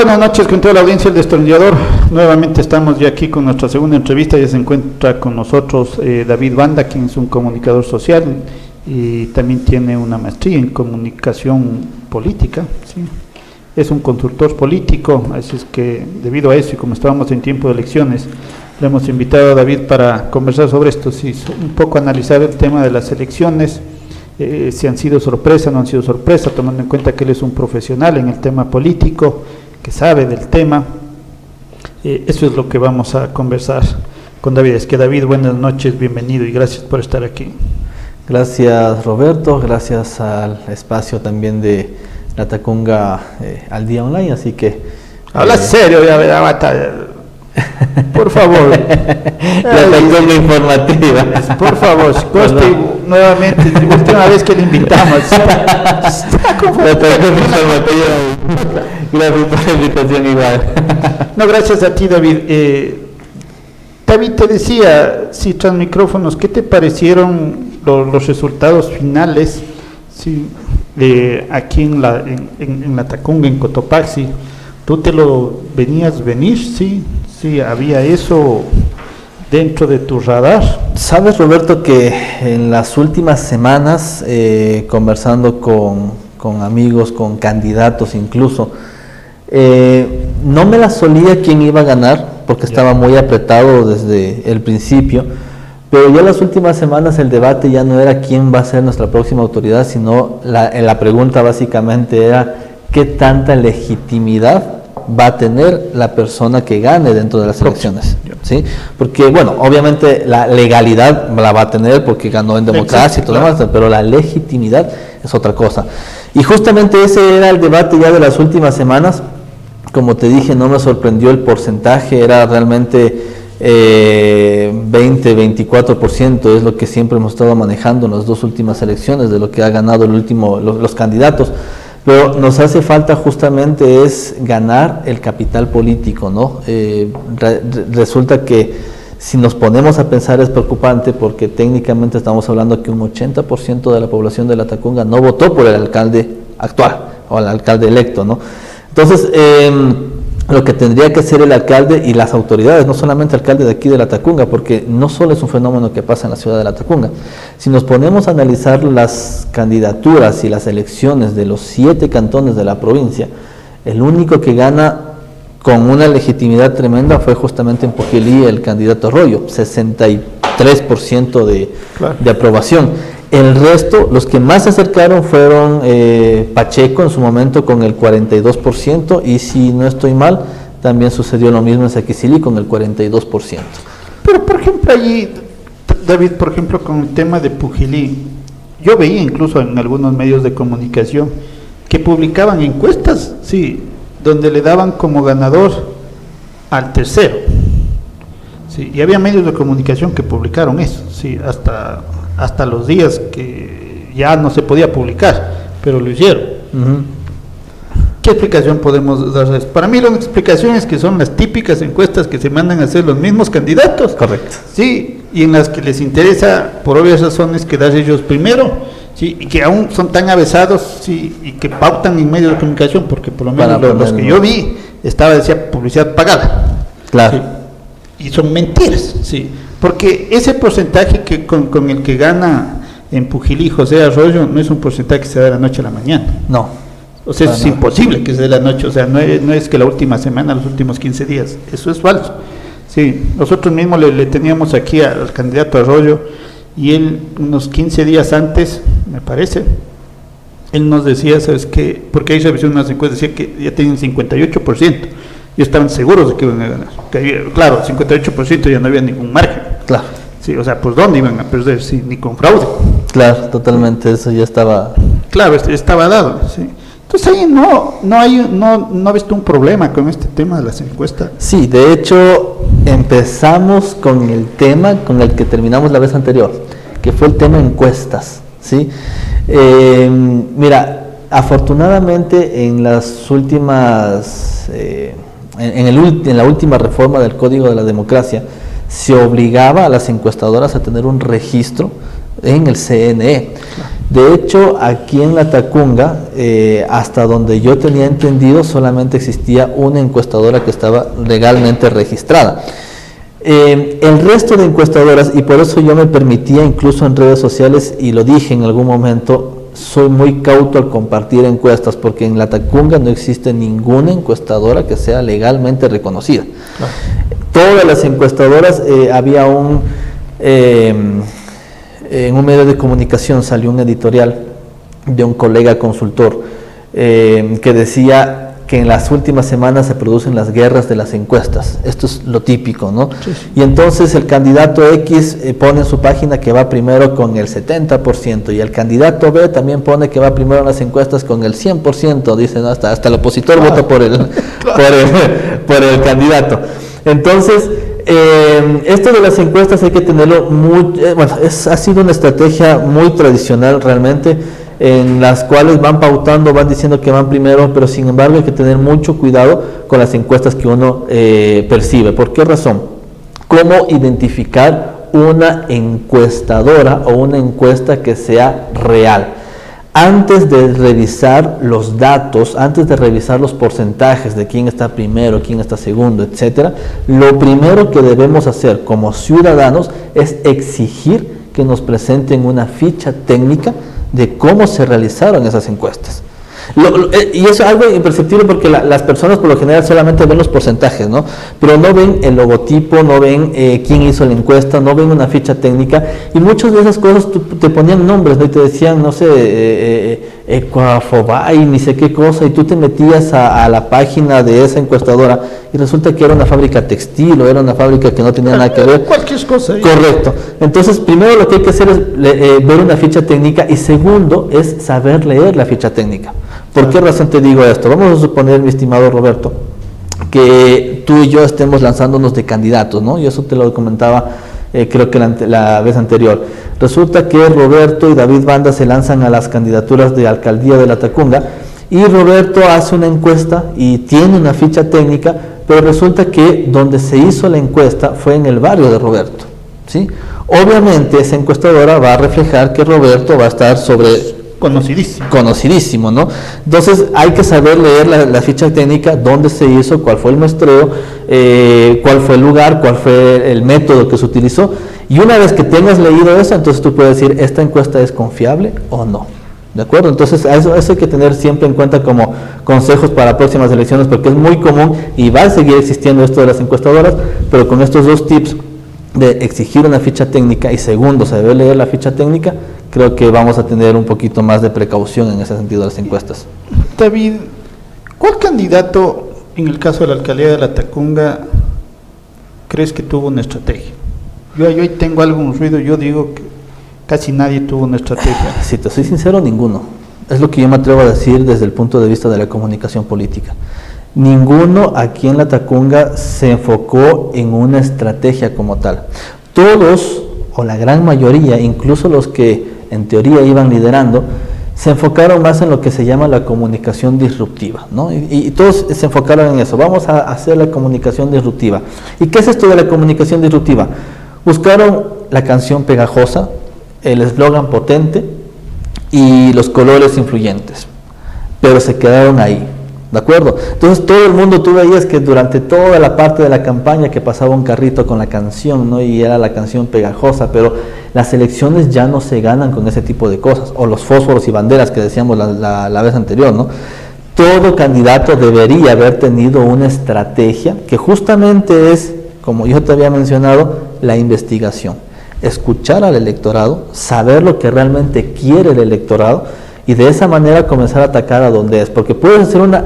buenas noches con toda la audiencia del Destornillador. Nuevamente estamos ya aquí con nuestra segunda entrevista. Ya se encuentra con nosotros David Banda, quien es un comunicador social y también tiene una maestría en comunicación política, ¿sí? Es un consultor político, así es que debido a eso y como estábamos en tiempo de elecciones, le hemos invitado a David para conversar sobre esto, sí, un poco analizar el tema de las elecciones, si han sido sorpresa, no han sido sorpresa, tomando en cuenta que él es un profesional en el tema político, que sabe del tema. Eso es lo que vamos a conversar con David. Es que David, buenas noches, bienvenido y gracias por estar aquí. Gracias Roberto, gracias al espacio también de La Tacunga al Día Online, así que... Habla serio, ya bata. Por favor. La Tacunga informativa. Por favor, Costi, nuevamente, la última vez que le invitamos. La Tacunga informativa. Gracias por la invitación igual. No, gracias a ti, David. David, te decía, sí, tras micrófonos, ¿qué te parecieron los resultados finales, sí, aquí en la Tacunga, en Cotopaxi? ¿Tú te lo venías venir? Sí, había eso dentro de tu radar. Sabes, Roberto, que en las últimas semanas, conversando con amigos, con candidatos incluso, no me la solía quién iba a ganar, porque estaba muy apretado desde el principio. Pero ya en las últimas semanas el debate ya no era quién va a ser nuestra próxima autoridad, sino la pregunta básicamente era qué tanta legitimidad va a tener la persona que gane dentro de las elecciones, ¿sí? Porque, bueno, obviamente la legalidad la va a tener porque ganó en democracia y todo lo demás, pero la legitimidad es otra cosa. Y justamente ese era el debate ya de las últimas semanas. Como te dije, no me sorprendió el porcentaje, era realmente 20-24%, es lo que siempre hemos estado manejando en las dos últimas elecciones, de lo que ha ganado los candidatos. Pero nos hace falta justamente es ganar el capital político, ¿no? Resulta que si nos ponemos a pensar es preocupante porque técnicamente estamos hablando que un 80% de la población de la Tacunga no votó por el alcalde actual o el alcalde electo, ¿no? Entonces, lo que tendría que hacer el alcalde y las autoridades, no solamente el alcalde de aquí de la Tacunga, porque no solo es un fenómeno que pasa en la ciudad de la Tacunga. Si nos ponemos a analizar las candidaturas y las elecciones de los 7 cantones de la provincia, el único que gana con una legitimidad tremenda fue justamente en Pujilí el candidato Arroyo, 63% de aprobación. El resto, los que más se acercaron fueron Pacheco en su momento con el 42%, y si no estoy mal, también sucedió lo mismo en Saquicilí con el 42%. Pero por ejemplo allí, David, por ejemplo con el tema de Pujilí, yo veía incluso en algunos medios de comunicación que publicaban encuestas, sí, donde le daban como ganador al tercero. Sí, y había medios de comunicación que publicaron eso, sí, hasta los días que ya no se podía publicar, pero lo hicieron. ¿Qué explicación podemos dar a eso? Para mí la explicación es que son las típicas encuestas que se mandan a hacer los mismos candidatos. Correcto. Sí, y en las que les interesa, por obvias razones, quedar ellos primero, sí, y que aún son tan avesados, sí, y que pautan en medios de comunicación, porque por lo menos los que yo vi, decía publicidad pagada. Claro. Sí, y son mentiras, sí. Porque ese porcentaje con el que gana en Pujilí José Arroyo no es un porcentaje que se da de la noche a la mañana. No. O sea, es imposible que se dé la noche, o sea, no es que la última semana, los últimos 15 días, eso es falso. Sí, nosotros mismos le teníamos aquí al candidato Arroyo y él unos 15 días antes, me parece, él nos decía, ¿sabes qué? Porque ahí se revisó unas encuestas, decía que ya tenían 58%. Y estaban seguros de que iban a ganar. Claro, 58% ya no había ningún margen. Claro. Sí, o sea, pues ¿dónde iban a perder? Sí, ni con fraude. Claro, totalmente, eso ya estaba... Claro, estaba dado, sí. Entonces ahí no ves tú un problema con este tema de las encuestas. Sí, de hecho, empezamos con el tema con el que terminamos la vez anterior, que fue el tema encuestas, ¿sí? Mira, afortunadamente en las últimas... en la última reforma del Código de la Democracia se obligaba a las encuestadoras a tener un registro en el CNE. De hecho, aquí en La Tacunga, hasta donde yo tenía entendido, solamente existía una encuestadora que estaba legalmente registrada. El resto de encuestadoras, y por eso yo me permitía incluso en redes sociales, y lo dije en algún momento, soy muy cauto al compartir encuestas, porque en La Tacunga no existe ninguna encuestadora que sea legalmente reconocida. Claro. Todas las encuestadoras, había en un medio de comunicación salió un editorial de un colega consultor que decía que en las últimas semanas se producen las guerras de las encuestas. Esto es lo típico, ¿no? Sí, sí. Y entonces el candidato X pone en su página que va primero con el 70%, y el candidato B también pone que va primero en las encuestas con el 100%, dicen, ¿no? Hasta el opositor vota por el candidato. Entonces, esto de las encuestas hay que tenerlo muy, ha sido una estrategia muy tradicional realmente, en las cuales van pautando, van diciendo que van primero, pero sin embargo hay que tener mucho cuidado con las encuestas que uno percibe. ¿Por qué razón? ¿Cómo identificar una encuestadora o una encuesta que sea real? Antes de revisar los datos, antes de revisar los porcentajes de quién está primero, quién está segundo, etcétera, lo primero que debemos hacer como ciudadanos es exigir que nos presenten una ficha técnica de cómo se realizaron esas encuestas. Y eso es algo imperceptible, porque las personas por lo general solamente ven los porcentajes, ¿no? Pero no ven el logotipo, no ven quién hizo la encuesta, no ven una ficha técnica, y muchas de esas cosas te ponían nombres, ¿no? Y te decían, no sé, Ecuafobay, ni sé qué cosa, y tú te metías a la página de esa encuestadora y resulta que era una fábrica textil o era una fábrica que no tenía nada que ver. Cualquier cosa. Correcto. Entonces, primero lo que hay que hacer es ver una ficha técnica, y segundo es saber leer la ficha técnica. ¿Por qué razón te digo esto? Vamos a suponer, mi estimado Roberto, que tú y yo estemos lanzándonos de candidatos, ¿no? Y eso te lo comentaba, creo que la vez anterior. Resulta que Roberto y David Banda se lanzan a las candidaturas de alcaldía de La Tacunga, y Roberto hace una encuesta y tiene una ficha técnica, pero resulta que donde se hizo la encuesta fue en el barrio de Roberto, ¿sí? Obviamente esa encuestadora va a reflejar que Roberto va a estar conocidísimo, ¿no? Entonces hay que saber leer la ficha técnica, dónde se hizo, cuál fue el muestreo, cuál fue el lugar, cuál fue el método que se utilizó, y una vez que tengas leído eso, entonces tú puedes decir, ¿esta encuesta es confiable o no? ¿De acuerdo? Entonces eso hay que tener siempre en cuenta como consejos para próximas elecciones, porque es muy común y va a seguir existiendo esto de las encuestadoras, pero con estos dos tips de exigir una ficha técnica y segundo, saber leer la ficha técnica, creo que vamos a tener un poquito más de precaución en ese sentido de las encuestas. David, ¿cuál candidato en el caso de la alcaldía de La Tacunga crees que tuvo una estrategia? Yo ahí tengo algún ruido, yo digo que casi nadie tuvo una estrategia. Si te soy sincero, ninguno. Es lo que yo me atrevo a decir desde el punto de vista de la comunicación política. Ninguno aquí en La Tacunga se enfocó en una estrategia como tal. Todos, o la gran mayoría, incluso los que en teoría iban liderando, se enfocaron más en lo que se llama la comunicación disruptiva, ¿no? Y todos se enfocaron en eso. Vamos a hacer la comunicación disruptiva. ¿Y qué es esto de la comunicación disruptiva? Buscaron la canción pegajosa, el eslogan potente y los colores influyentes, pero se quedaron ahí, ¿de acuerdo? Entonces todo el mundo, tú veías que durante toda la parte de la campaña que pasaba un carrito con la canción, ¿no? Y era la canción pegajosa, pero las elecciones ya no se ganan con ese tipo de cosas, o los fósforos y banderas que decíamos la vez anterior, ¿no? Todo candidato debería haber tenido una estrategia que justamente es, como yo te había mencionado, la investigación. Escuchar al electorado, saber lo que realmente quiere el electorado, y de esa manera comenzar a atacar a donde es, porque puedes hacer una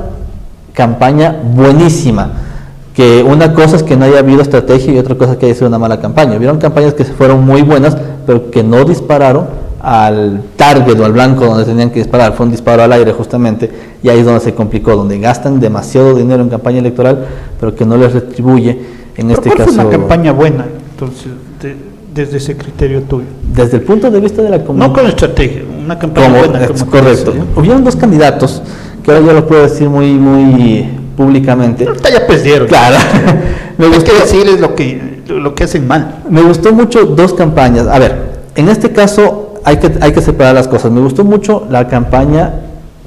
campaña buenísima, que una cosa es que no haya habido estrategia y otra cosa es que haya sido una mala campaña. Vieron campañas que fueron muy buenas, pero que no dispararon al target o al blanco donde tenían que disparar, fue un disparo al aire justamente, y ahí es donde se complicó, donde gastan demasiado dinero en campaña electoral, pero que no les retribuye en este caso. Fue una campaña buena, entonces, desde ese criterio tuyo. Desde el punto de vista de la comunidad. No con estrategia, una campaña buena. Es correcto. Hubieron dos candidatos, que ahora yo lo puedo decir muy públicamente. Ahorita ya perdieron. Claro. Hay que decirles lo que hacen mal. Me gustó mucho dos campañas. A ver, en este caso, hay que separar las cosas. Me gustó mucho la campaña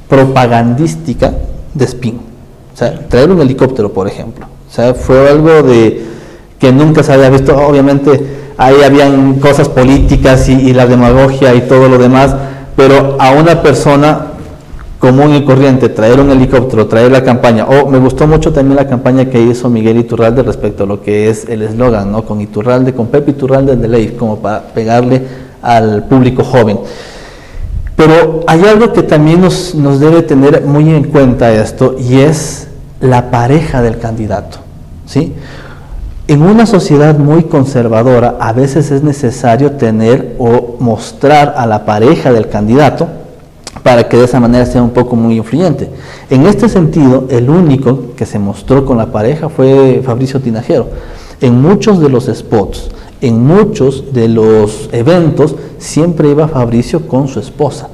propagandística de Spin. O sea, traer un helicóptero, por ejemplo. O sea, fue algo que nunca se había visto. Obviamente, ahí habían cosas políticas y la demagogia y todo lo demás, pero a una persona común y corriente, traer un helicóptero, traer la campaña, me gustó mucho también la campaña que hizo Miguel Iturralde respecto a lo que es el eslogan, ¿no? Con Iturralde, con Pepe Iturralde de ley, como para pegarle al público joven. Pero hay algo que también nos debe tener muy en cuenta esto, y es la pareja del candidato, ¿sí? En una sociedad muy conservadora, a veces es necesario tener o mostrar a la pareja del candidato para que de esa manera sea un poco muy influyente. En este sentido, el único que se mostró con la pareja fue Fabricio Tinajero. En muchos de los spots, en muchos de los eventos, siempre iba Fabricio con su esposa.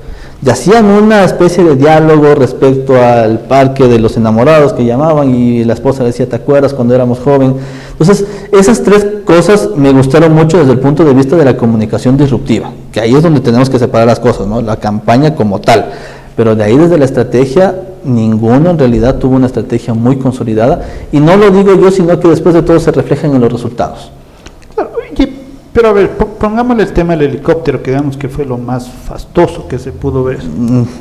Y hacían una especie de diálogo respecto al parque de los enamorados que llamaban, y la esposa le decía, ¿te acuerdas cuando éramos joven? Entonces, esas tres cosas me gustaron mucho desde el punto de vista de la comunicación disruptiva, que ahí es donde tenemos que separar las cosas, ¿no? La campaña como tal, pero de ahí desde la estrategia, ninguno en realidad tuvo una estrategia muy consolidada, y no lo digo yo, sino que después de todo se reflejan en los resultados. Pero a ver, pongámosle el tema del helicóptero, que digamos que fue lo más fastoso que se pudo ver.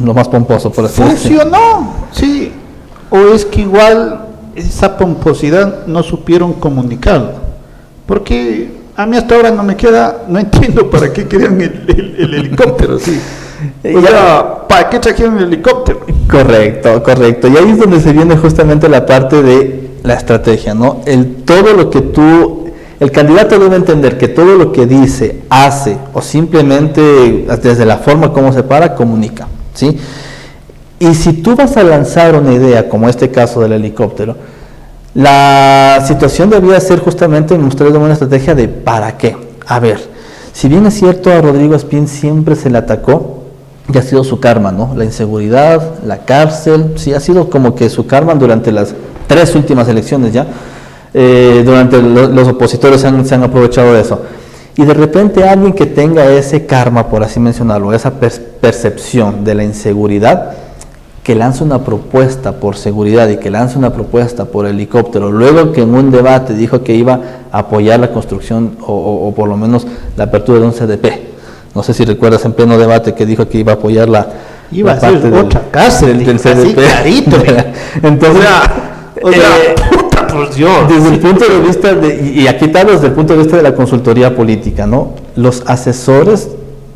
Lo más pomposo, por así decirlo. ¿Funcionó? Sí. ¿O es que igual esa pomposidad no supieron comunicarlo? Porque a mí hasta ahora no entiendo para qué querían el helicóptero, sí. O sea, ¿para qué trajeron el helicóptero? Correcto. Y ahí es donde se viene justamente la parte de la estrategia, ¿no? El candidato debe entender que todo lo que dice, hace o simplemente desde la forma como se para, comunica, ¿sí? Y si tú vas a lanzar una idea como este caso del helicóptero, la situación debía ser justamente mostrar una estrategia de ¿para qué? A ver, si bien es cierto, a Rodrigo Espín siempre se le atacó, y ha sido su karma, ¿no? La inseguridad, la cárcel, sí, ha sido como que su karma durante las 3 últimas elecciones ya. Durante los opositores se han aprovechado de eso, y de repente alguien que tenga ese karma, por así mencionarlo, esa percepción de la inseguridad, que lance una propuesta por seguridad y que lance una propuesta por helicóptero, luego que en un debate dijo que iba a apoyar la construcción o por lo menos la apertura de un CDP. No sé si recuerdas en pleno debate que dijo que iba a apoyar la parte otra cárcel del CDP. Clarito. Entonces, desde el punto de vista y aquí tal desde el punto de vista de la consultoría política, ¿no? Los asesores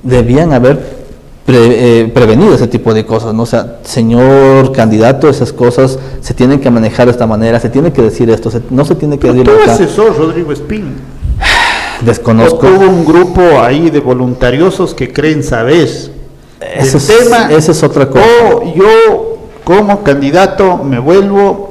debían haber prevenido ese tipo de cosas, ¿no? O sea, señor candidato, esas cosas se tienen que manejar de esta manera, se tiene que decir esto, no se tiene que decir acá. ¿Tu asesor, Rodrigo Espín? Desconozco. Hubo un grupo ahí de voluntariosos que creen saber esa es otra cosa. Yo como candidato me vuelvo,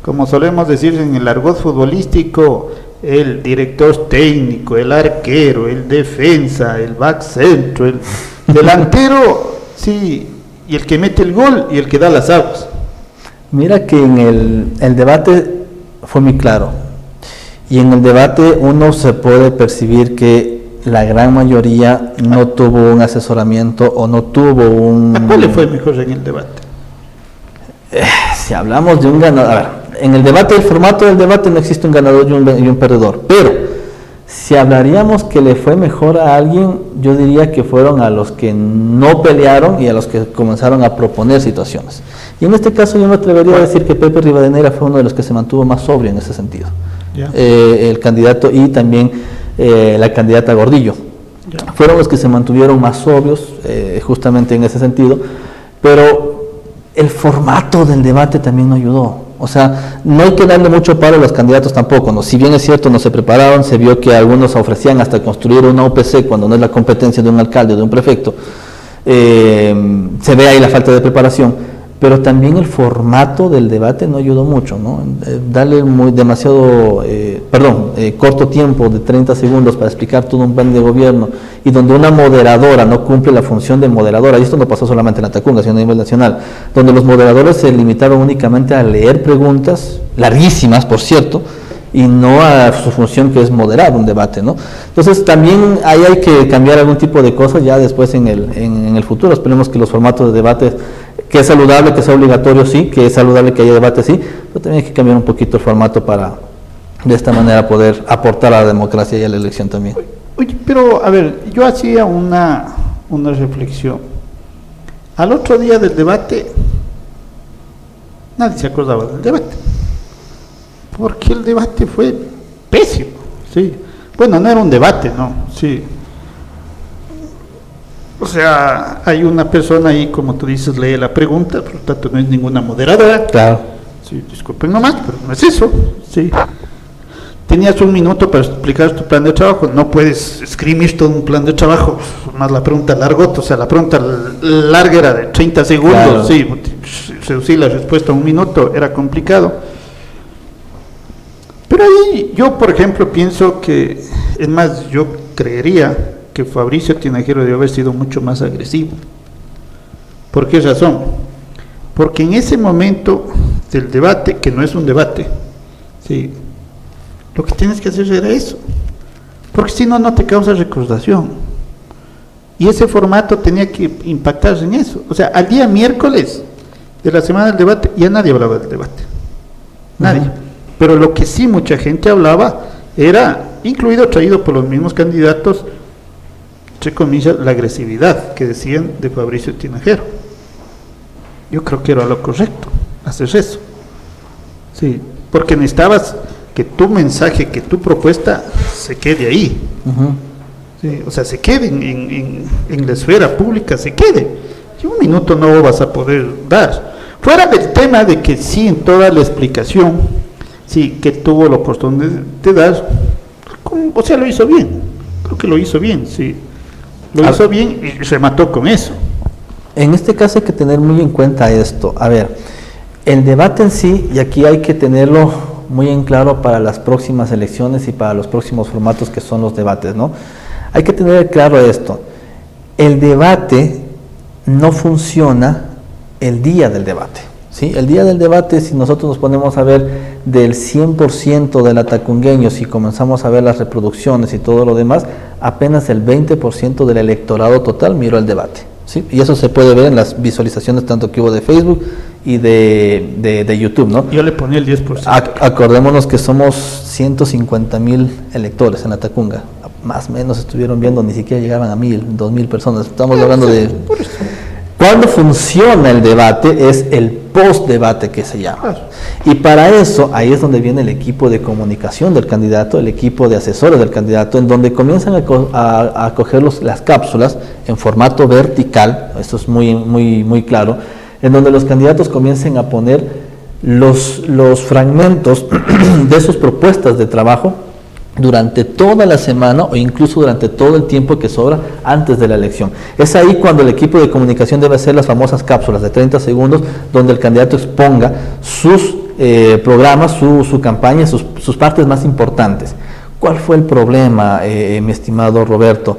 como solemos decir en el argot futbolístico, el director técnico, el arquero, el defensa, el back centro, el delantero, sí, y el que mete el gol y el que da las aguas. Mira que en el debate fue muy claro, y en el debate uno se puede percibir que la gran mayoría no tuvo un asesoramiento o no tuvo un... ¿A cuál le fue mejor en el debate? Si hablamos de un ganador, a ver, en el debate, el formato del debate no existe un ganador y un perdedor, pero si hablaríamos que le fue mejor a alguien, yo diría que fueron a los que no pelearon y a los que comenzaron a proponer situaciones. Y en este caso yo me atrevería a decir que Pepe Rivadeneira fue uno de los que se mantuvo más sobrio en ese sentido. El candidato y también la candidata Gordillo. Fueron los que se mantuvieron más sobrios justamente en ese sentido, pero el formato del debate también no ayudó. O sea, no hay que darle mucho palo a los candidatos tampoco, ¿no? Si bien es cierto, no se prepararon, se vio que algunos ofrecían hasta construir una OPC cuando no es la competencia de un alcalde o de un prefecto, se ve ahí la falta de preparación, pero también el formato del debate no ayudó mucho, ¿no? Darle corto tiempo de 30 segundos para explicar todo un plan de gobierno, y donde una moderadora no cumple la función de moderadora, y esto no pasó solamente en la Tacunga, sino a nivel nacional, donde los moderadores se limitaron únicamente a leer preguntas, larguísimas por cierto, y no a su función, que es moderar un debate, ¿no? Entonces también ahí hay que cambiar algún tipo de cosas ya después en el futuro. Esperemos que los formatos de debate, que es saludable, que sea obligatorio, sí, que es saludable que haya debate, sí, pero también hay que cambiar un poquito el formato para de esta manera poder aportar a la democracia y a la elección también. Oye, pero a ver, yo hacía una reflexión. Al otro día del debate, nadie se acordaba del debate, porque el debate fue pésimo, sí. Bueno, no era un debate, no, sí. O sea, hay una persona ahí, como tú dices, lee la pregunta, por lo tanto no es ninguna moderadora. Claro. Sí, disculpen nomás, pero no es eso, sí. Tenías un minuto para explicar tu plan de trabajo, no puedes escribir todo un plan de trabajo, más la pregunta largota, o sea, la pregunta larga era de 30 segundos, claro. Sí, reducir la respuesta a un minuto era complicado. Pero ahí yo, por ejemplo, pienso que, es más, yo creería que Fabricio Tinajero debió haber sido mucho más agresivo. ¿Por qué razón? Porque en ese momento del debate, que no es un debate, sí, lo que tienes que hacer era eso, porque si no, no te causa recordación. Y ese formato tenía que impactarse en eso. O sea, al día miércoles de la semana del debate, ya nadie hablaba del debate. Nadie. Pero lo que sí mucha gente hablaba era, incluido traído por los mismos candidatos, entre comillas, la agresividad que decían de Fabricio Tinajero. Yo creo que era lo correcto, hacer eso. Sí, porque necesitabas que tu mensaje, que tu propuesta se quede ahí. Sí, o sea, se quede en la esfera pública, se quede. Y un minuto no vas a poder dar. Fuera del tema de que sí, en toda la explicación, sí, que tuvo la oportunidad de dar, o sea, lo hizo bien. Creo que lo hizo bien, sí. Lo hizo bien y remató con eso. En este caso hay que tener muy en cuenta esto. A ver, el debate en sí, y aquí hay que tenerlo muy en claro para las próximas elecciones y para los próximos formatos que son los debates, ¿no? Hay que tener claro esto. El debate no funciona el día del debate, ¿sí? El día del debate, si nosotros nos ponemos a ver del 100% del atacungueño, si comenzamos a ver las reproducciones y todo lo demás, apenas el 20% del electorado total miró el debate, ¿sí? Y eso se puede ver en las visualizaciones tanto que hubo de Facebook y de YouTube, ¿no? Yo le ponía el 10%. Acordémonos que somos 150,000 electores en la Tacunga, más o menos estuvieron viendo, ni siquiera llegaban a 1,000, 2,000 personas, estamos hablando de... Cuando funciona el debate es el post-debate que se llama. Y para eso, ahí es donde viene el equipo de comunicación del candidato, el equipo de asesores del candidato, en donde comienzan a coger las cápsulas en formato vertical, esto es muy claro, en donde los candidatos comiencen a poner los fragmentos de sus propuestas de trabajo durante toda la semana o incluso durante todo el tiempo que sobra antes de la elección. Es ahí cuando el equipo de comunicación debe hacer las famosas cápsulas de 30 segundos donde el candidato exponga sus programas, su campaña, sus partes más importantes. ¿Cuál fue el problema, mi estimado Roberto?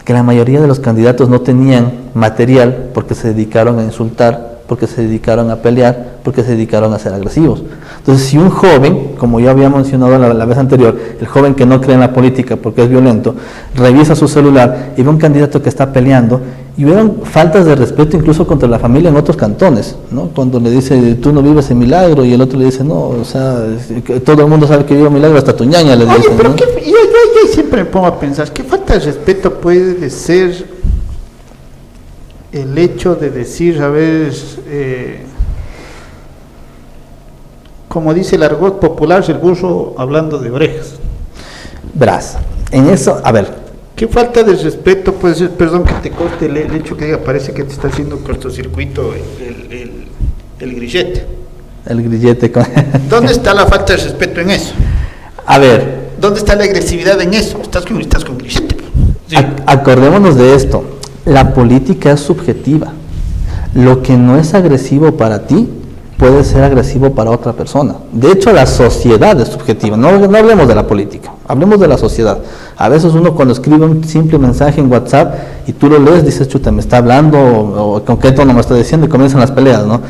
Que la mayoría de los candidatos no tenían material porque se dedicaron a insultar, porque se dedicaron a pelear, porque se dedicaron a ser agresivos. Entonces, si un joven, como yo había mencionado la vez anterior, el joven que no cree en la política porque es violento, revisa su celular y ve un candidato que está peleando, y vieron faltas de respeto incluso contra la familia en otros cantones, ¿no? Cuando le dice, tú no vives en Milagro, y el otro le dice, no, o sea, todo el mundo sabe que vivo en Milagro, hasta tu ñaña le dice. Oye, pero ¿no? yo siempre me pongo a pensar, ¿qué falta de respeto puede ser el hecho de decir, a ver, como dice el argot popular, el burro hablando de orejas? Verás, en eso, a ver. ¿Qué falta de respeto puede ser? Perdón que te corte el hecho que diga, parece que te está haciendo cortocircuito el grillete. El grillete. ¿Dónde está la falta de respeto en eso? A ver. ¿Dónde está la agresividad en eso? Estás con grillete. Sí. Acordémonos de esto. La política es subjetiva. Lo que no es agresivo para ti puede ser agresivo para otra persona. De hecho, la sociedad es subjetiva. No hablemos de la política, hablemos de la sociedad. A veces uno cuando escribe un simple mensaje en WhatsApp y tú lo lees, dices, chuta, me está hablando, o con qué tono me está diciendo, y comienzan las peleas, ¿no?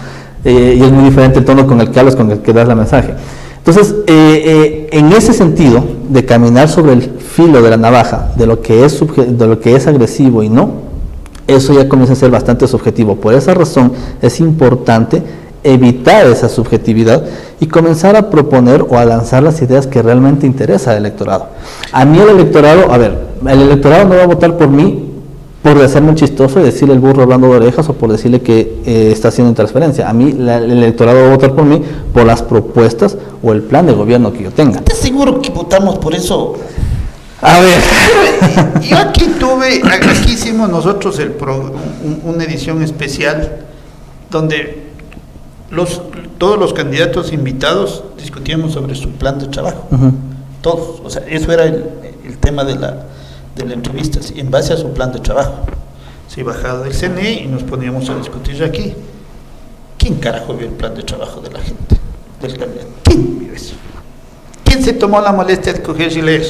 Y es muy diferente el tono con el que hablas, con el que das la mensaje. Entonces, en ese sentido, de caminar sobre el filo de la navaja, de lo que es agresivo y no, eso ya comienza a ser bastante subjetivo. Por esa razón es importante evitar esa subjetividad y comenzar a proponer o a lanzar las ideas que realmente interesa al electorado. A mí el electorado no va a votar por mí por hacerme un chistoso y decirle el burro hablando de orejas o por decirle que está haciendo transferencia. A mí el electorado va a votar por mí por las propuestas o el plan de gobierno que yo tenga. ¿Estás seguro que votamos por eso? A ver. Yo aquí hicimos nosotros una edición especial donde todos los candidatos invitados discutíamos sobre su plan de trabajo. Todos, o sea, eso era el tema de la entrevista, ¿sí? En base a su plan de trabajo. Sí, bajado del CNE y nos poníamos a discutir aquí. ¿Quién carajo vio el plan de trabajo de la gente? Del candidato. ¿Quién vio eso? ¿Quién se tomó la molestia de coger y leer?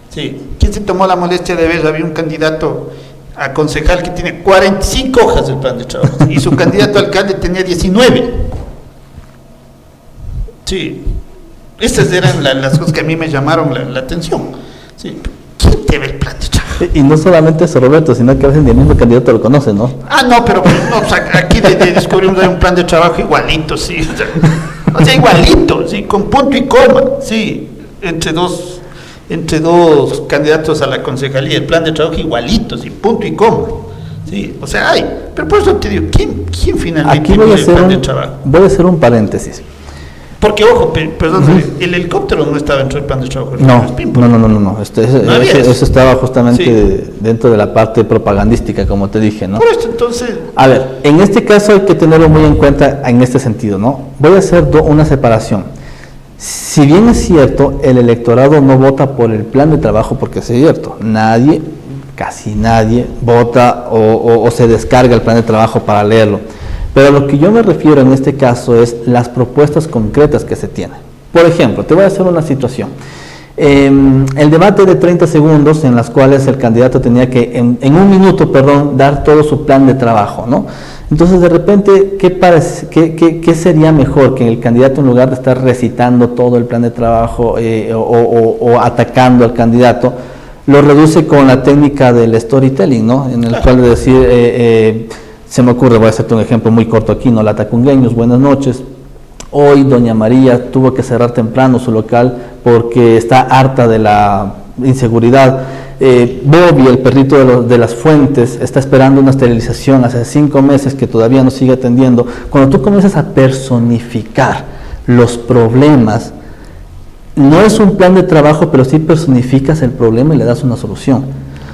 Sí. ¿Quién se tomó la molestia de ver? Había un candidato a concejal que tiene 45 hojas del plan de trabajo y su candidato a alcalde tenía 19. Sí. Estas eran las cosas que a mí me llamaron la atención. Sí. ¿Quién te ve el plan de trabajo? Y no solamente eso, Roberto, sino que a veces ni el mismo candidato lo conoce, ¿no? No, pero no, o sea, aquí descubrimos hay un plan de trabajo igualito, sí. O sea, igualito, sí, con punto y coma, sí, entre dos candidatos a la concejalía, el plan de trabajo igualito, sí, punto y coma. Sí, o sea, pero por eso te digo, ¿quién finalmente aquí vio el plan de trabajo? Voy a hacer un paréntesis. Porque, ojo, perdón, el helicóptero no estaba dentro del plan de trabajo. No. Eso estaba justamente dentro de la parte propagandística, como te dije, ¿no? Por esto, entonces... A ver, en este caso hay que tenerlo muy en cuenta en este sentido, ¿no? Voy a hacer una separación. Si bien es cierto, el electorado no vota por el plan de trabajo, porque es cierto, casi nadie vota o se descarga el plan de trabajo para leerlo. Pero a lo que yo me refiero en este caso es las propuestas concretas que se tienen. Por ejemplo, te voy a hacer una situación. El debate de 30 segundos en las cuales el candidato tenía que, en un minuto, dar todo su plan de trabajo, ¿no? Entonces, de repente, ¿qué sería mejor? Que el candidato, en lugar de estar recitando todo el plan de trabajo o atacando al candidato, lo reduce con la técnica del storytelling, ¿no? En el cual de decir... se me ocurre, voy a hacerte un ejemplo muy corto aquí, ¿no? Latacungueños, buenas noches. Hoy doña María tuvo que cerrar temprano su local porque está harta de la inseguridad. Bobby, el perrito de las fuentes, está esperando una esterilización hace 5 meses que todavía no sigue atendiendo. Cuando tú comienzas a personificar los problemas, no es un plan de trabajo, pero sí personificas el problema y le das una solución.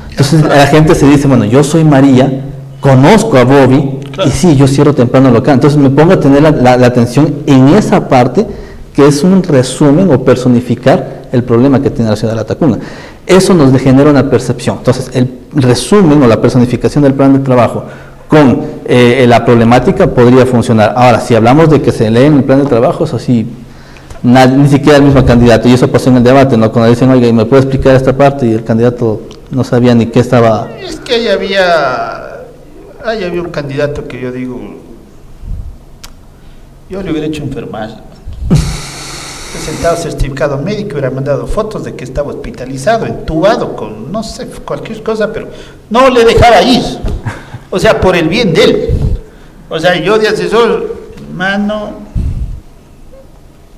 Entonces la gente se dice, bueno, yo soy María, conozco a Bobby, claro, y sí, yo cierro temprano local. Entonces me pongo a tener la atención en esa parte que es un resumen o personificar el problema que tiene la ciudad de Latacunga. Eso nos genera una percepción. Entonces el resumen o la personificación del plan de trabajo con la problemática podría funcionar. Ahora, si hablamos de que se lee en el plan de trabajo, eso sí, ni siquiera el mismo candidato, y eso pasó en el debate, ¿no? Cuando dicen, oiga, ¿y me puede explicar esta parte? Y el candidato no sabía ni qué estaba... Es que ahí había un candidato que yo digo, yo le hubiera hecho enfermar, presentado certificado médico, hubiera mandado fotos de que estaba hospitalizado, entubado con, no sé, cualquier cosa, pero no le dejaba ir, o sea, por el bien de él. O sea, yo de asesor, hermano,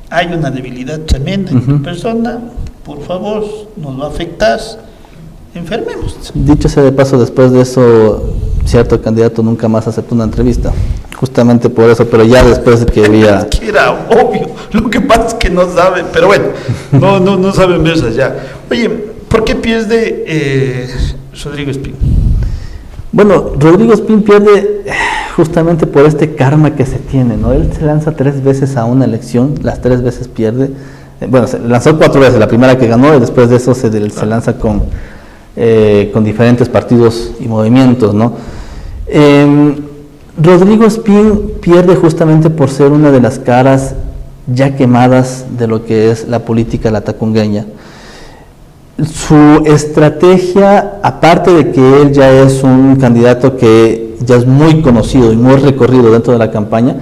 hay una debilidad tremenda en tu persona, por favor, nos va a afectar, enfermemos. Dicho sea de paso, después de eso, cierto candidato nunca más aceptó una entrevista, justamente por eso, pero ya después de que había... Es que era obvio, lo que pasa es que no saben, pero bueno, no saben verse ya. Oye, ¿por qué pierde Rodrigo Espín? Bueno, Rodrigo Espín pierde justamente por este karma que se tiene, ¿no? Él se lanza 3 veces a una elección, las 3 veces pierde. Bueno, se lanzó 4 veces, la primera que ganó, y después de eso se lanza con diferentes partidos y movimientos, ¿no? Rodrigo Espín pierde justamente por ser una de las caras ya quemadas de lo que es la política latacungueña. Su estrategia, aparte de que él ya es un candidato que ya es muy conocido y muy recorrido dentro de la campaña,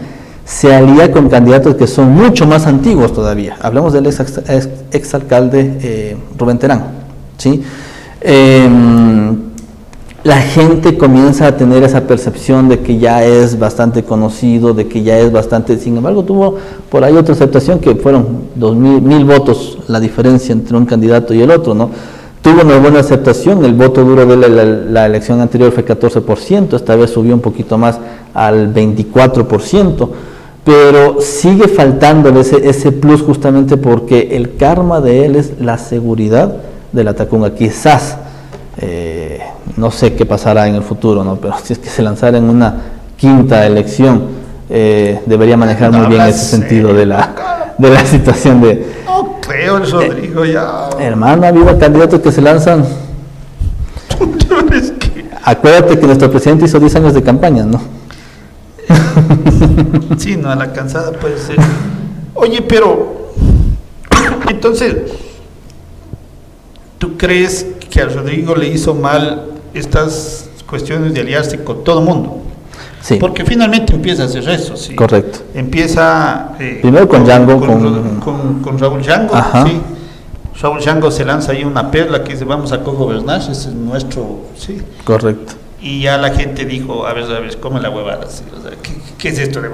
se alía con candidatos que son mucho más antiguos todavía. Hablamos del exalcalde Rubén Terán, ¿sí? La gente comienza a tener esa percepción de que ya es bastante conocido, de que ya es bastante, sin embargo tuvo por ahí otra aceptación que fueron 2.000 votos la diferencia entre un candidato y el otro, ¿no? Tuvo una buena aceptación, el voto duro de la elección anterior fue 14%, esta vez subió un poquito más al 24%, pero sigue faltando ese plus justamente porque el karma de él es la seguridad de la Tacunga, quizás. No sé qué pasará en el futuro, ¿no? Pero si es que se lanzara en una quinta elección, debería manejar muy bien ese sentido de la situación de... No creo, Rodrigo, ya... Hermano, ha habido candidatos que se lanzan... Es que... Acuérdate que nuestro presidente hizo 10 años de campaña, ¿no? Sí, no, a la cansada puede ser. Oye, pero... Entonces... ¿Tú crees que a Rodrigo le hizo mal estas cuestiones de aliarse con todo el mundo? Sí. Porque finalmente empieza a hacer eso, ¿sí? Correcto. Empieza... primero con Django, con Raúl Django, ajá. ¿sí? Raúl Django se lanza ahí una perla que dice, vamos a cogobernar, ese es nuestro... ¿sí? Correcto. Y ya la gente dijo, a ver, ¿cómo la huevada? ¿Sí? O sea, ¿qué es esto de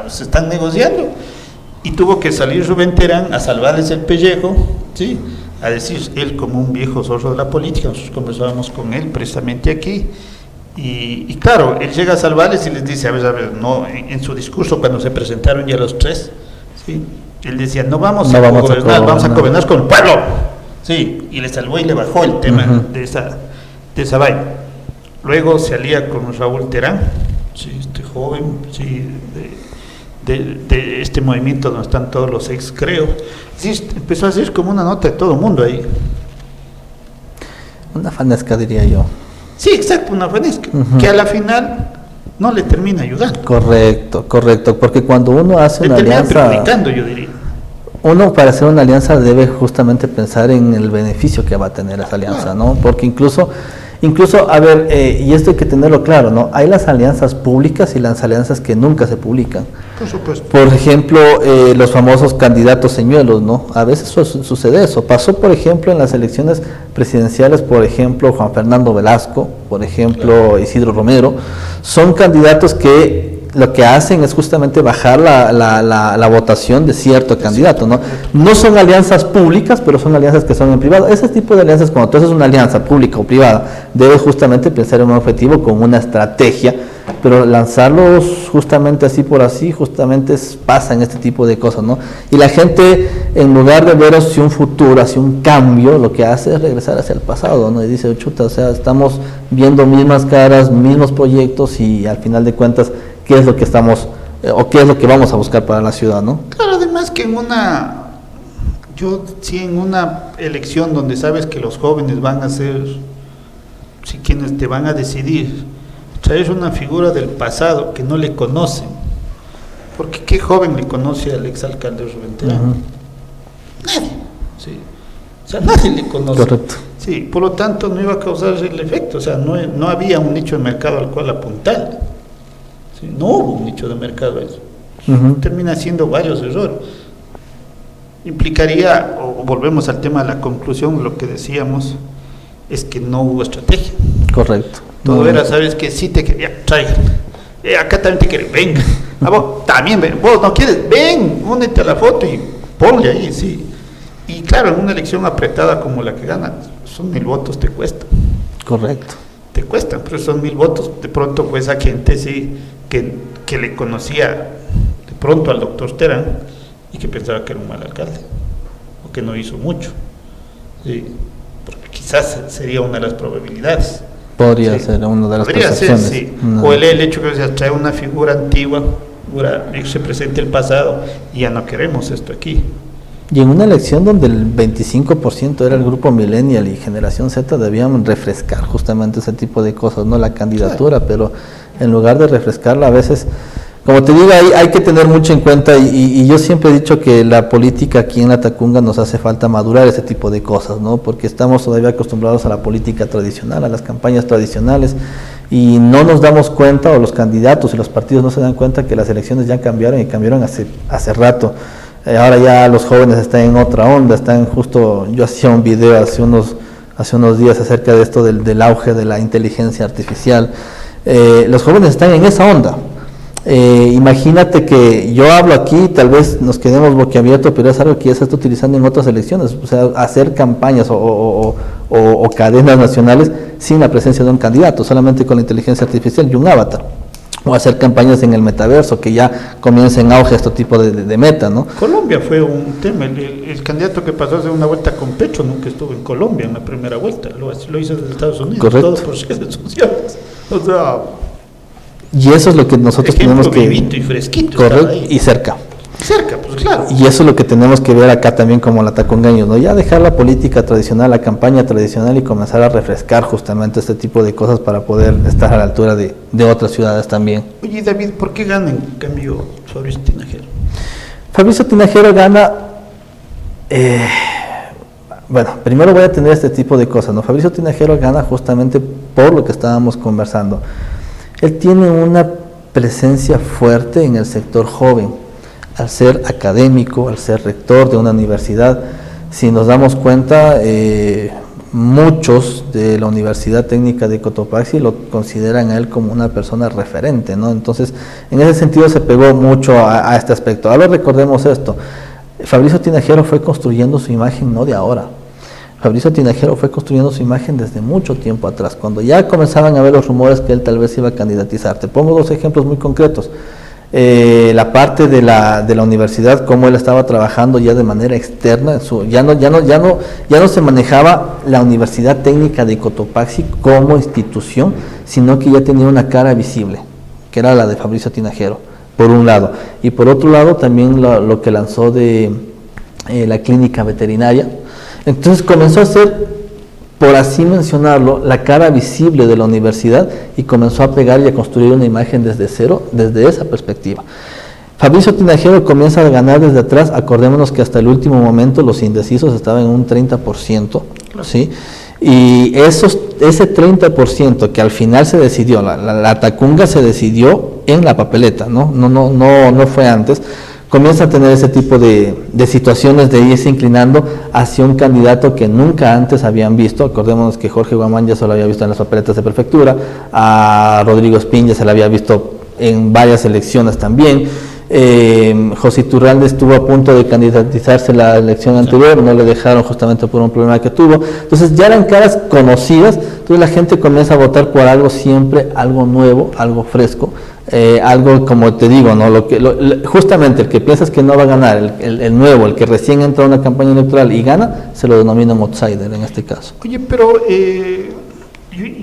se están negociando? Y tuvo que salir Rubén Terán a salvarles el pellejo, ¿sí? A decir, él como un viejo zorro de la política, nosotros conversábamos con él precisamente aquí, y claro, él llega a salvarles y les dice, a ver, no, en su discurso cuando se presentaron ya los tres, ¿sí? Él decía, no vamos a gobernar, vamos a gobernar con el pueblo, ¿sí? Y le salvó y le bajó el tema de esa vaina. Luego se alía con Raúl Terán, ¿sí? Este joven, ¿sí? De este movimiento donde están todos los ex, creo. Sí, empezó a hacer como una nota de todo el mundo ahí. Una fanesca, diría yo. Sí, exacto, una fanesca, que a la final no le termina ayudando. Correcto, porque cuando uno hace una alianza... Le termina perjudicando, yo diría. Uno para hacer una alianza debe justamente pensar en el beneficio que va a tener esa alianza, ¿no? Porque incluso, a ver, y esto hay que tenerlo claro, ¿no? Hay las alianzas públicas y las alianzas que nunca se publican. Por supuesto. Por ejemplo, los famosos candidatos señuelos, ¿no? A veces sucede eso. Pasó, por ejemplo, en las elecciones presidenciales, por ejemplo, Juan Fernando Velasco, por ejemplo, Isidro Romero. Son candidatos que lo que hacen es justamente bajar la votación de cierto candidato, ¿no? No son alianzas públicas, pero son alianzas que son en privado. Ese tipo de alianzas, cuando tú haces una alianza pública o privada, debes justamente pensar en un objetivo con una estrategia, pero lanzarlos justamente así por así, justamente pasa en este tipo de cosas, ¿no? Y la gente, en lugar de ver hacia un futuro, hacia un cambio, lo que hace es regresar hacia el pasado, ¿no? Y dice, chuta, o sea, estamos viendo mismas caras, mismos proyectos y al final de cuentas, ¿qué es lo que estamos, o qué es lo que vamos a buscar para la ciudad, ¿no? Claro, además que en una elección donde sabes que los jóvenes van a ser, si quienes te van a decidir, traes una figura del pasado que no le conocen, porque ¿qué joven le conoce al exalcalde Rubén Terán? Nadie, sí. O sea, nadie le conoce. Correcto. Sí, por lo tanto no iba a causar el efecto, o sea, no había un nicho de mercado al cual apuntar. Sí, no hubo un nicho de mercado a eso. Termina siendo varios errores. Implicaría, o volvemos al tema de la conclusión, lo que decíamos es que no hubo estrategia. Correcto. Todo era, sabes que sí te quería, traigan. Acá también te quieren, venga. Vos también, vos no quieres, ven, únete a la foto y ponle ahí, sí. Y claro, en una elección apretada como la que ganas, son 1.000 votos te cuesta. Correcto. Te cuestan, pero son 1.000 votos. De pronto, pues, a gente sí que le conocía de pronto al doctor Terán y que pensaba que era un mal alcalde o que no hizo mucho. Sí, porque quizás sería una de las probabilidades. Podría ser una de las percepciones. Sí. O el hecho que se trae una figura antigua, se presente el pasado y ya no queremos esto aquí. Y en una elección donde el 25% era el grupo Millennial y Generación Z, debían refrescar justamente ese tipo de cosas, no la candidatura, claro. Pero en lugar de refrescarla, a veces, como te digo, hay que tener mucho en cuenta y yo siempre he dicho que la política aquí en la Tacunga nos hace falta madurar ese tipo de cosas, ¿no? Porque estamos todavía acostumbrados a la política tradicional, a las campañas tradicionales, y no nos damos cuenta, o los candidatos y los partidos no se dan cuenta que las elecciones ya cambiaron y cambiaron hace rato. Ahora ya los jóvenes están en otra onda, están justo, yo hacía un video hace unos días acerca de esto del auge de la inteligencia artificial. Los jóvenes están en esa onda. Imagínate que yo hablo aquí, tal vez nos quedemos boquiabiertos, pero es algo que ya se está utilizando en otras elecciones, o sea, hacer campañas o cadenas nacionales sin la presencia de un candidato, solamente con la inteligencia artificial y un avatar, o hacer campañas en el metaverso, que ya comienza en auge este tipo de meta, ¿no? Colombia fue un tema, el candidato que pasó hace una vuelta con Petro nunca estuvo en Colombia en la primera vuelta, lo hizo desde Estados Unidos. Correcto. Todo por redes sociales, o sea... Y eso es lo que nosotros tenemos que... vivito y fresquito. Correcto, y cerca. Cerca, pues claro. Y eso es lo que tenemos que ver acá también como la Tacongueños, ¿no? Ya dejar la política tradicional, la campaña tradicional y comenzar a refrescar justamente este tipo de cosas para poder estar a la altura de otras ciudades también. Oye, David, ¿por qué gana en cambio Fabricio Tinajero? Fabricio Tinajero gana... bueno, primero voy a tener este tipo de cosas, ¿no? Fabricio Tinajero gana justamente por lo que estábamos conversando. Él tiene una presencia fuerte en el sector joven, al ser académico, al ser rector de una universidad. Si nos damos cuenta, muchos de la Universidad Técnica de Cotopaxi lo consideran a él como una persona referente, ¿no? Entonces, en ese sentido se pegó mucho a este aspecto. Ahora recordemos esto, Fabricio Tinajero fue construyendo su imagen no de ahora. Fabricio Tinajero fue construyendo su imagen desde mucho tiempo atrás, cuando ya comenzaban a ver los rumores que él tal vez iba a candidatizar. Te pongo dos ejemplos muy concretos. La parte de la universidad, cómo él estaba trabajando ya de manera externa, ya no se manejaba la Universidad Técnica de Cotopaxi como institución, sino que ya tenía una cara visible, que era la de Fabricio Tinajero, por un lado. Y por otro lado también lo que lanzó de la clínica veterinaria. Entonces comenzó a ser, por así mencionarlo, la cara visible de la universidad y comenzó a pegar y a construir una imagen desde cero, desde esa perspectiva. Fabricio Tinajero comienza a ganar desde atrás, acordémonos que hasta el último momento los indecisos estaban en un 30%, ¿sí? Y ese 30% que al final se decidió, la Tacunga se decidió en la papeleta, no fue antes. Comienza a tener ese tipo de situaciones de irse inclinando hacia un candidato que nunca antes habían visto. Acordémonos que Jorge Guamán ya se lo había visto en las papeletas de prefectura, a Rodrigo Espín ya se lo había visto en varias elecciones también. José Iturralde estuvo a punto de candidatizarse la elección anterior, no le dejaron justamente por un problema que tuvo. Entonces ya eran caras conocidas, entonces la gente comienza a votar por algo siempre, algo nuevo, algo fresco. Algo como te digo, ¿no? Justamente el que piensas que no va a ganar, el nuevo, el que recién entra a una campaña electoral y gana, se lo denominan outsider en este caso. Oye, pero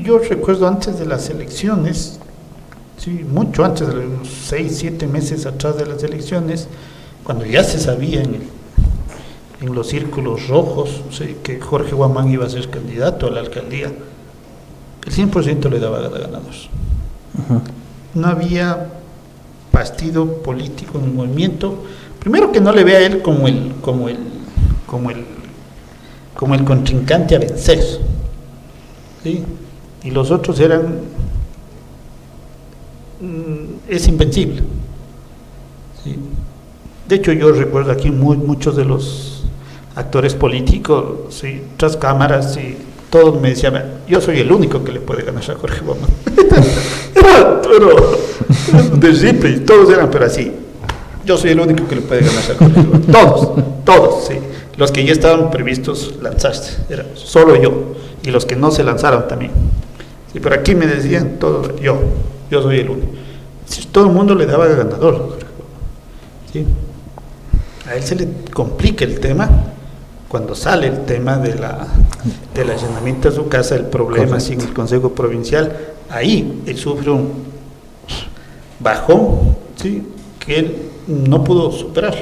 yo recuerdo antes de las elecciones, sí, mucho antes, de unos 6, 7 meses atrás de las elecciones, cuando ya se sabía en los círculos rojos, sí, que Jorge Guamán iba a ser candidato a la alcaldía, el 100% le daba ganadores. Uh-huh. No había partido político en el movimiento, primero que no le vea a él como el contrincante a vencer, ¿sí? Y los otros eran, es invencible, ¿sí? De hecho yo recuerdo aquí muchos de los actores políticos, ¿sí? Tras cámaras, ¿sí? Todos me decían, yo soy el único que le puede ganar a Jorge Guamán. Pero de Ripley, todos eran, pero así, yo soy el único que le puede ganar a Jorge Guamán. Todos, sí. Los que ya estaban previstos lanzarse, era solo yo, y los que no se lanzaron también. Sí, pero aquí me decían todos, yo soy el único. Sí, todo el mundo le daba ganador. ¿Sí? A él se le complica el tema cuando sale el tema del allanamiento a su casa, el problema sin el Consejo Provincial. Ahí él sufre un bajón, ¿sí? Que él no pudo superar.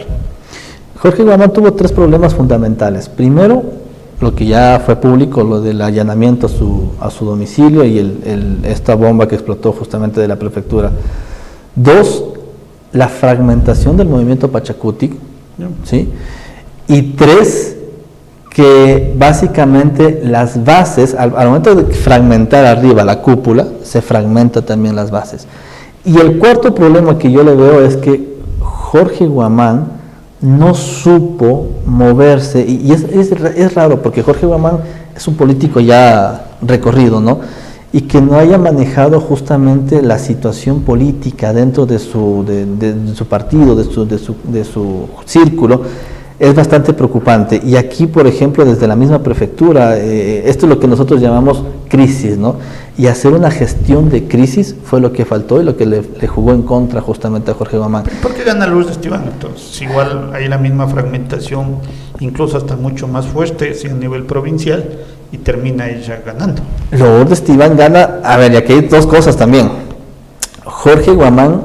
Jorge Guamán tuvo 3 problemas fundamentales. Primero, lo que ya fue público, lo del allanamiento a su domicilio y esta bomba que explotó justamente de la prefectura. 2, la fragmentación del movimiento Pachacutic, ¿sí? Y 3, que básicamente las bases, al momento de fragmentar arriba la cúpula, se fragmenta también las bases. Y el cuarto problema que yo le veo es que Jorge Guamán no supo moverse, y es raro porque Jorge Guamán es un político ya recorrido, ¿no? Y que no haya manejado justamente la situación política dentro de su partido, de su círculo, es bastante preocupante. Y aquí, por ejemplo, desde la misma prefectura, esto es lo que nosotros llamamos crisis, ¿no? Y hacer una gestión de crisis fue lo que faltó y lo que le jugó en contra justamente a Jorge Guamán. ¿Por qué gana Lourdes Esteban entonces? Igual hay la misma fragmentación, incluso hasta mucho más fuerte, si a nivel provincial, y termina ella ganando. Lourdes Esteban gana, a ver, y aquí hay dos cosas también. Jorge Guamán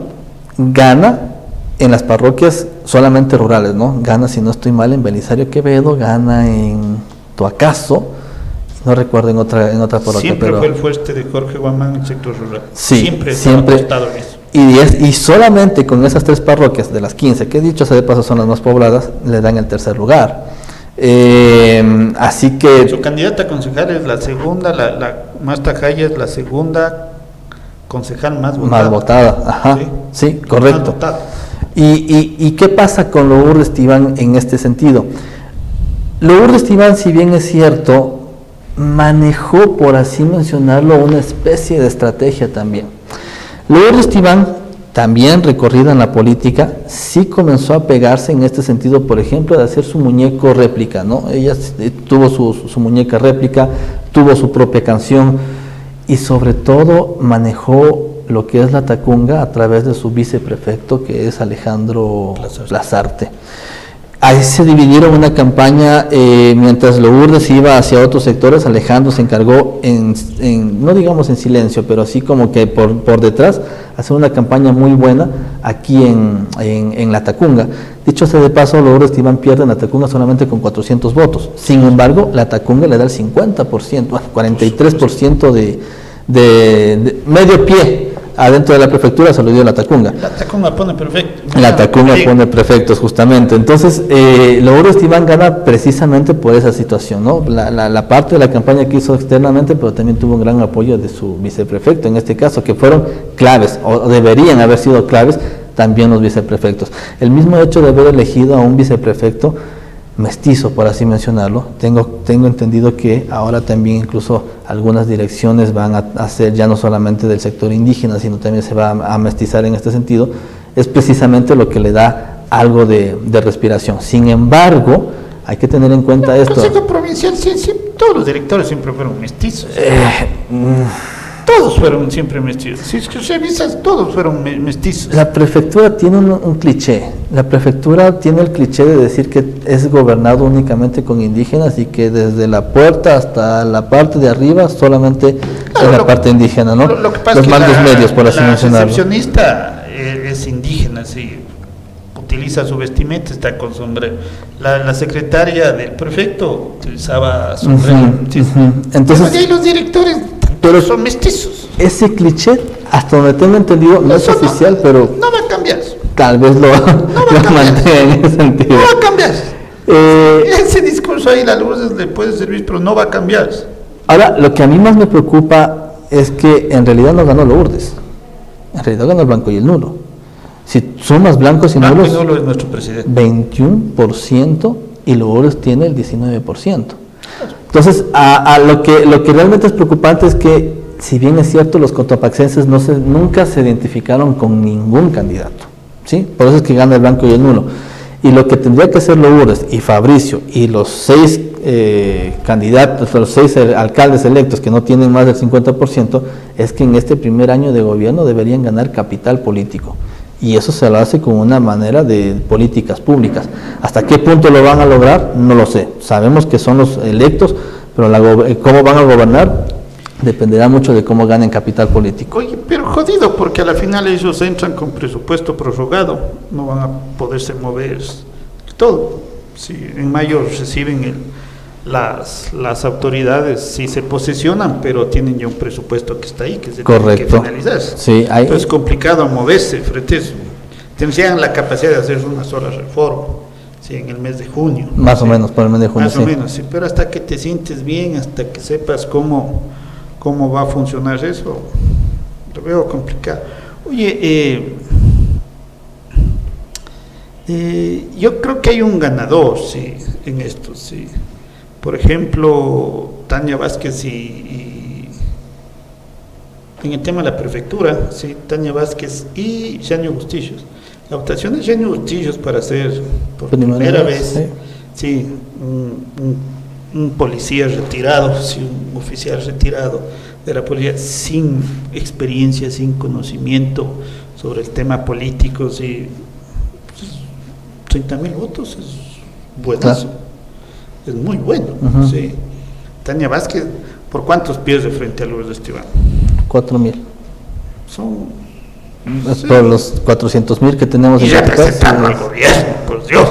gana en las parroquias solamente rurales, ¿no? Gana, si no estoy mal, en Belisario Quevedo, gana en Tuacaso, no recuerdo en otra parroquia. Siempre fue el fuerte de Jorge Guamán en el sector rural. Sí, siempre ha estado en eso. Y solamente con esas 3 parroquias de las 15, que dicho sea de paso son las más pobladas, le dan el tercer lugar. Así que... Su candidata a concejal es la segunda, la Marta Jaya es la segunda concejal más votada. Más votada, ajá, sí, correcto. ¿Y qué pasa con Lourdes Esteban en este sentido? Lourdes Esteban, si bien es cierto, manejó, por así mencionarlo, una especie de estrategia también. Lourdes Esteban, también recorrida en la política, sí comenzó a pegarse en este sentido, por ejemplo, de hacer su muñeco réplica, ¿no? Ella tuvo su muñeca réplica, tuvo su propia canción y sobre todo manejó lo que es la Tacunga a través de su viceprefecto, que es Alejandro Lazarte. Ahí se dividieron una campaña, mientras Lourdes iba hacia otros sectores, Alejandro se encargó, no digamos en silencio, pero así como que por detrás, hacer una campaña muy buena aquí en la Tacunga. Dicho sea de paso, Lourdes Esteban pierde en la Tacunga solamente con 400 votos. Sin embargo, la Tacunga le da el 50%, 43% de medio pie. Adentro de la prefectura se lo dio la Tacunga. La Tacunga pone perfecto. La Tacunga pone prefectos, justamente. Entonces, Lourdes Esteban gana precisamente por esa situación, ¿no? La parte de la campaña que hizo externamente, pero también tuvo un gran apoyo de su viceprefecto, en este caso, que fueron claves, o deberían haber sido claves, también los viceprefectos. El mismo hecho de haber elegido a un viceprefecto mestizo, por así mencionarlo, tengo entendido que ahora también incluso algunas direcciones van a ser ya no solamente del sector indígena, sino también se va a mestizar en este sentido, es precisamente lo que le da algo de respiración. Sin embargo, hay que tener en cuenta esto. El Consejo Provincial, sí, todos los directores siempre fueron mestizos. Todos fueron siempre mestizos. Si revisas, todos fueron mestizos. La prefectura tiene un cliché. La prefectura tiene el cliché de decir que es gobernado únicamente con indígenas y que desde la puerta hasta la parte de arriba solamente es la parte indígena, ¿no? Lo que pasa los mandos medios, por así mencionarlo. La recepcionista es indígena, sí. Utiliza su vestimenta, está con sombrero. La secretaria del prefecto utilizaba sombrero. Entonces, ahí los directores pero son mestizos. Ese cliché, hasta donde tengo entendido, no es oficial, pero no va a cambiar. Tal vez lo mantenga en ese sentido. No va a cambiar. Ese discurso ahí, la Lourdes le puede servir, pero no va a cambiar. Ahora, lo que a mí más me preocupa es que en realidad no ganó Lourdes. En realidad ganó el blanco y el nulo. Si sumas blancos y nulos, nulo es nuestro presidente. 21% y Lourdes tiene el 19%. Entonces, lo que realmente es preocupante es que, si bien es cierto, los cotopaxenses nunca se identificaron con ningún candidato, ¿sí? Por eso es que gana el blanco y el nulo. Y lo que tendría que hacer Lourdes y Fabricio y los 6 candidatos, los 6 alcaldes electos que no tienen más del 50%, es que en este primer año de gobierno deberían ganar capital político. Y eso se lo hace con una manera de políticas públicas. ¿Hasta qué punto lo van a lograr? No lo sé. Sabemos que son los electos, pero cómo van a gobernar dependerá mucho de cómo ganen capital político. Oye, pero jodido, porque a la final ellos entran con presupuesto prorrogado, no van a poderse mover todo. Si en mayo reciben las autoridades, sí se posesionan, pero tienen ya un presupuesto que está ahí, que se tiene que finalizar. Sí, entonces es complicado moverse frente a eso. Tendrían la capacidad de hacer una sola reforma. sí, en el mes de junio. Más sí, o menos, por el mes de junio. Más o menos, sí, pero hasta que te sientes bien, hasta que sepas cómo va a funcionar eso, lo veo complicado. Oye, yo creo que hay un ganador, sí, en esto, sí. Por ejemplo, Tania Vázquez y en el tema de la prefectura, sí, Tania Vázquez y Janio Bustillos. La votación de Janio Bustillos para ser por primera vez, sí, un policía retirado, sí, un oficial retirado de la policía, sin experiencia, sin conocimiento sobre el tema político, sí, 30.000 votos es buenazo, es muy bueno. Sí. Tania Vázquez, ¿por cuántos pierde frente a Lourdes Esteban? 4.000. Son... Sí. Por los 400.000 que tenemos y representando al gobierno, por Dios.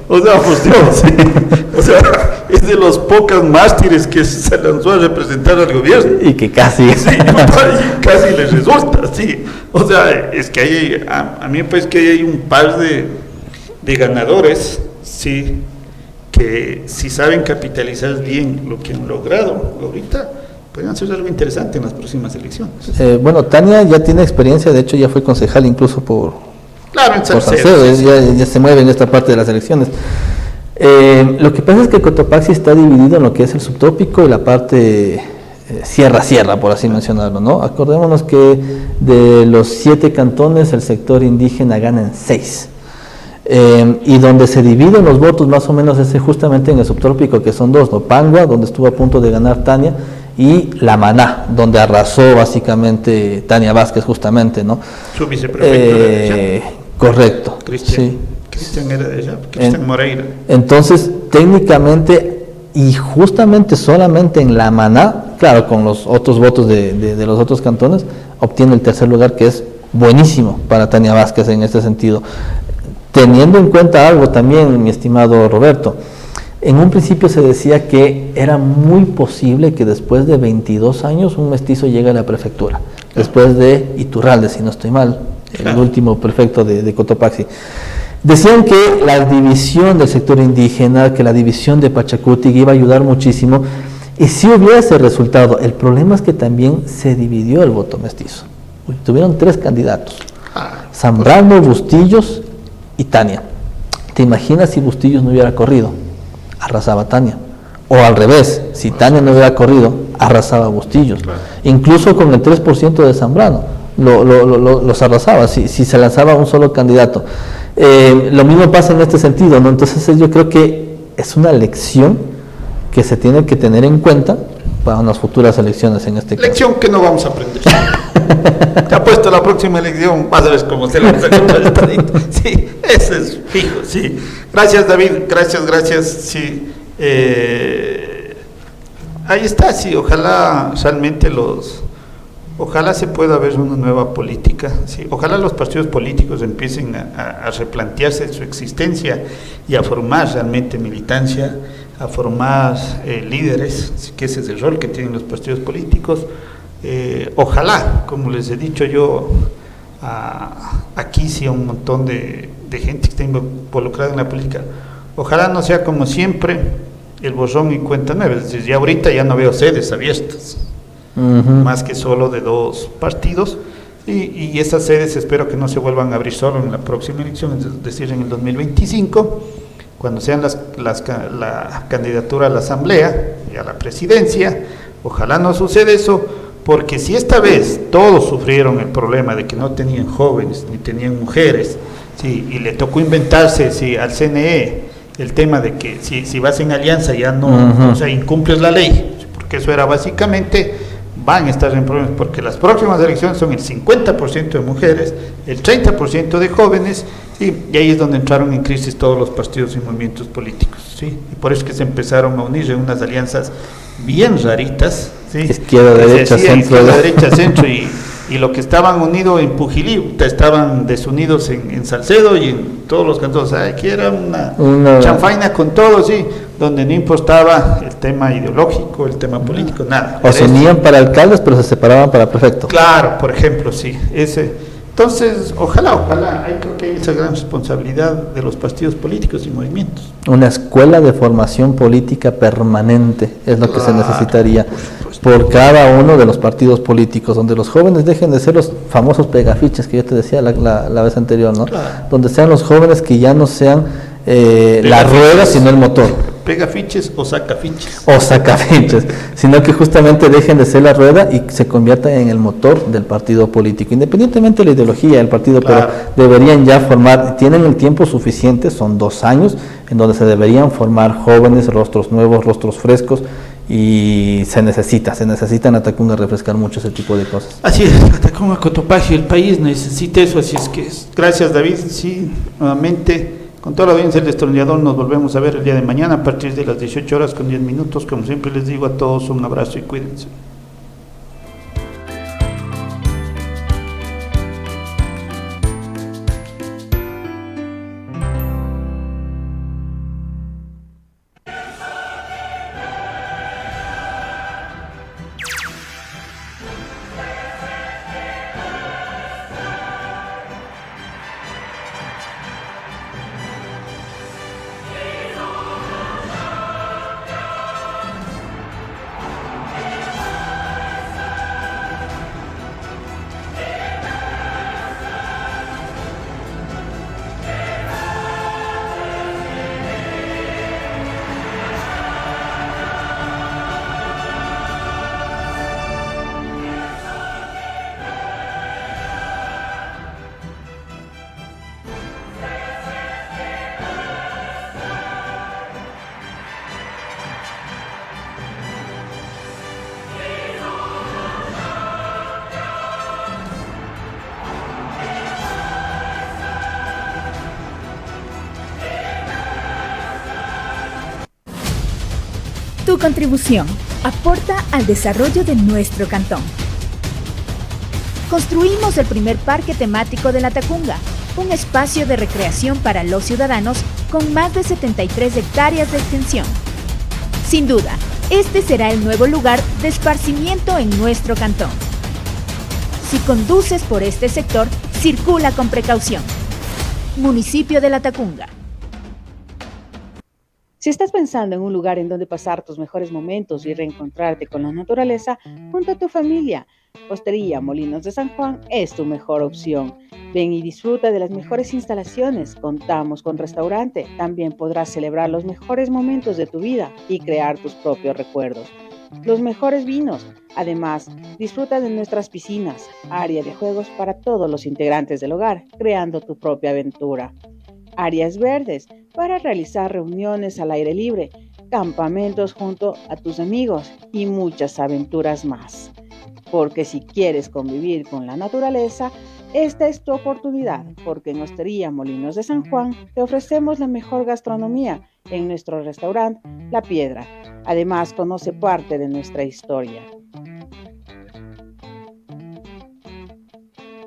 O sea, pues Dios, sí. O sea, es de los pocos mártires que se lanzó a representar al gobierno. Y que casi. Sí, casi les resulta, sí. O sea, es que hay, a mí me parece que hay un par de ganadores, sí, que si saben capitalizar bien lo que han logrado ahorita, podrían ser algo interesante en las próximas elecciones. Bueno, Tania ya tiene experiencia, de hecho ya fue concejal incluso por Salcedo, sí. Ya se mueve en esta parte de las elecciones. Lo que pasa es que Cotopaxi está dividido en lo que es el subtrópico y la parte sierra, por así mencionarlo, ¿no? Acordémonos que de los 7 cantones el sector indígena gana en 6. Y donde se dividen los votos más o menos es justamente en el subtrópico, que son 2, ¿no? Pangua, donde estuvo a punto de ganar Tania, y La Maná, donde arrasó básicamente Tania Vázquez justamente, ¿no? Su viceprefecto de allá. Correcto. Cristian era de allá, Cristian Moreira. Entonces, técnicamente y justamente solamente en La Maná, claro, con los otros votos de los otros cantones, obtiene el tercer lugar, que es buenísimo para Tania Vázquez en este sentido. Teniendo en cuenta algo también, mi estimado Roberto, en un principio se decía que era muy posible que después de 22 años un mestizo llegue a la prefectura, después de Iturralde, si no estoy mal, el último prefecto de Cotopaxi. Decían que la división del sector indígena, que la división de Pachacuti iba a ayudar muchísimo, y si hubiera ese resultado. El problema es que también se dividió el voto mestizo. Tuvieron 3 candidatos, Zambrano, Bustillos y Tania. ¿Te imaginas si Bustillos no hubiera corrido? Arrasaba Tania. O al revés, si Tania no hubiera corrido, arrasaba Bustillos. Incluso con el 3% de Zambrano, los arrasaba, si se lanzaba un solo candidato. Lo mismo pasa en este sentido, ¿no? Entonces yo creo que es una lección que se tiene que tener en cuenta para unas futuras elecciones en este caso. Lección que no vamos a aprender. Te apuesto a la próxima elección, vas a ver cómo se lanza contra el estadito. Sí, eso es fijo, sí. Gracias, David, gracias, sí. Ahí está, sí, ojalá realmente ojalá se pueda ver una nueva política, sí. Ojalá los partidos políticos empiecen a replantearse su existencia y a formar realmente militancia, a formar líderes, ¿sí? Que ese es el rol que tienen los partidos políticos. Ojalá, como les he dicho yo, aquí sí un montón de gente que está involucrada en la política, ojalá no sea como siempre el borrón y cuenta nueva, es decir, ya ahorita ya no veo sedes abiertas, más que solo de 2 partidos, y esas sedes espero que no se vuelvan a abrir solo en la próxima elección, es decir, en el 2025, cuando sean la candidatura a la asamblea y a la presidencia. Ojalá no suceda eso, porque si esta vez todos sufrieron el problema de que no tenían jóvenes ni tenían mujeres, sí, y le tocó inventarse, sí, al CNE el tema de que si vas en alianza ya no, o sea, incumples la ley, porque eso era básicamente, van a estar en problemas, porque las próximas elecciones son el 50% de mujeres, el 30% de jóvenes, ¿sí? Y ahí es donde entraron en crisis todos los partidos y movimientos políticos, ¿sí? Y por eso es que se empezaron a unir en unas alianzas bien raritas, ¿sí? Izquierda, derecha, centro, y lo que estaban unidos en Pujilí, estaban desunidos en Salcedo y en todos los cantones. Aquí era una chanfaina con todo, sí, donde no importaba el tema ideológico, el tema político, nada. O se unían para alcaldes, pero se separaban para prefecto. Claro, por ejemplo, sí, ese Entonces, ojalá, ahí creo que hay esa gran responsabilidad de los partidos políticos y movimientos. Una escuela de formación política permanente es lo que se necesitaría por cada uno de los partidos políticos, donde los jóvenes dejen de ser los famosos pegafiches que yo te decía la vez anterior, ¿no? Claro. Donde sean los jóvenes que ya no sean la rueda, sino el motor. Pega fiches o saca fiches. O sacafiches, sino que justamente dejen de ser la rueda y se conviertan en el motor del partido político, independientemente de la ideología del partido, claro. Pero deberían ya formar, tienen el tiempo suficiente, son 2 años, en donde se deberían formar jóvenes, rostros nuevos, rostros frescos, y se necesita en Latacunga refrescar mucho ese tipo de cosas. Así es, Latacunga, Cotopaxi, el país necesita eso, así es que gracias David, sí, nuevamente. Con toda la audiencia del Destornillador nos volvemos a ver el día de mañana a partir de las 18 horas con 10 minutos. Como siempre les digo a todos, un abrazo y cuídense. Tu contribución aporta al desarrollo de nuestro cantón. Construimos el primer parque temático de Latacunga, un espacio de recreación para los ciudadanos con más de 73 hectáreas de extensión. Sin duda, este será el nuevo lugar de esparcimiento en nuestro cantón. Si conduces por este sector, circula con precaución. Municipio de Latacunga. Si estás pensando en un lugar en donde pasar tus mejores momentos y reencontrarte con la naturaleza junto a tu familia, Hostería Molinos de San Juan es tu mejor opción. Ven y disfruta de las mejores instalaciones. Contamos con restaurante. También podrás celebrar los mejores momentos de tu vida y crear tus propios recuerdos. Los mejores vinos. Además, disfruta de nuestras piscinas, área de juegos para todos los integrantes del hogar, creando tu propia aventura. Áreas verdes para realizar reuniones al aire libre, campamentos junto a tus amigos y muchas aventuras más. Porque si quieres convivir con la naturaleza, esta es tu oportunidad, porque en Hostería Molinos de San Juan te ofrecemos la mejor gastronomía en nuestro restaurante La Piedra. Además, conoce parte de nuestra historia.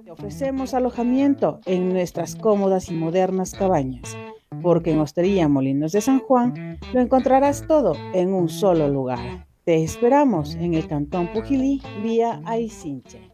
Te ofrecemos alojamiento en nuestras cómodas y modernas cabañas, porque en Hostería Molinos de San Juan lo encontrarás todo en un solo lugar. Te esperamos en el Cantón Pujilí, vía Aicinche.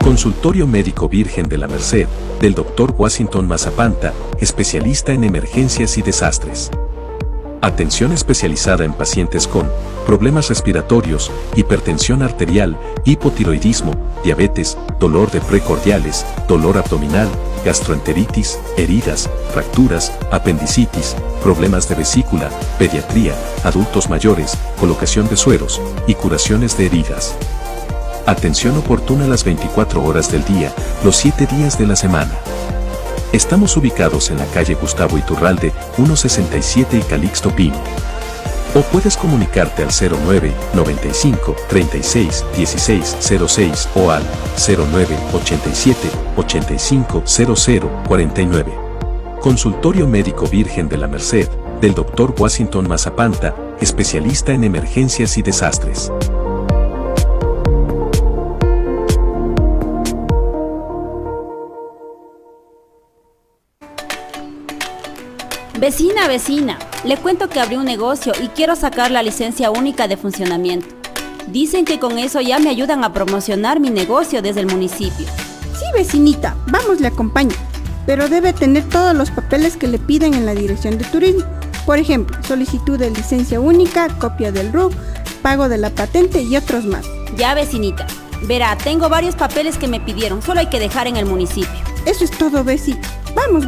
Consultorio Médico Virgen de la Merced, del Dr. Washington Mazapanta, especialista en emergencias y desastres. Atención especializada en pacientes con problemas respiratorios, hipertensión arterial, hipotiroidismo, diabetes, dolor de precordiales, dolor abdominal, gastroenteritis, heridas, fracturas, apendicitis, problemas de vesícula, pediatría, adultos mayores, colocación de sueros y curaciones de heridas. Atención oportuna las 24 horas del día, los 7 días de la semana. Estamos ubicados en la calle Gustavo Iturralde, 167 y Calixto Pino. O puedes comunicarte al 09 95 36 16 06 o al 09 87 85 00 49. Consultorio Médico Virgen de la Merced, del Dr. Washington Mazapanta, especialista en emergencias y desastres. Vecina, le cuento que abrí un negocio y quiero sacar la licencia única de funcionamiento. Dicen que con eso ya me ayudan a promocionar mi negocio desde el municipio. Sí, vecinita, vamos, le acompaño. Pero debe tener todos los papeles que le piden en la Dirección de Turismo. Por ejemplo, solicitud de licencia única, copia del RUC, pago de la patente y otros más. Ya, vecinita. Verá, tengo varios papeles que me pidieron, solo hay que dejar en el municipio. Eso es todo, vecina. Vamos.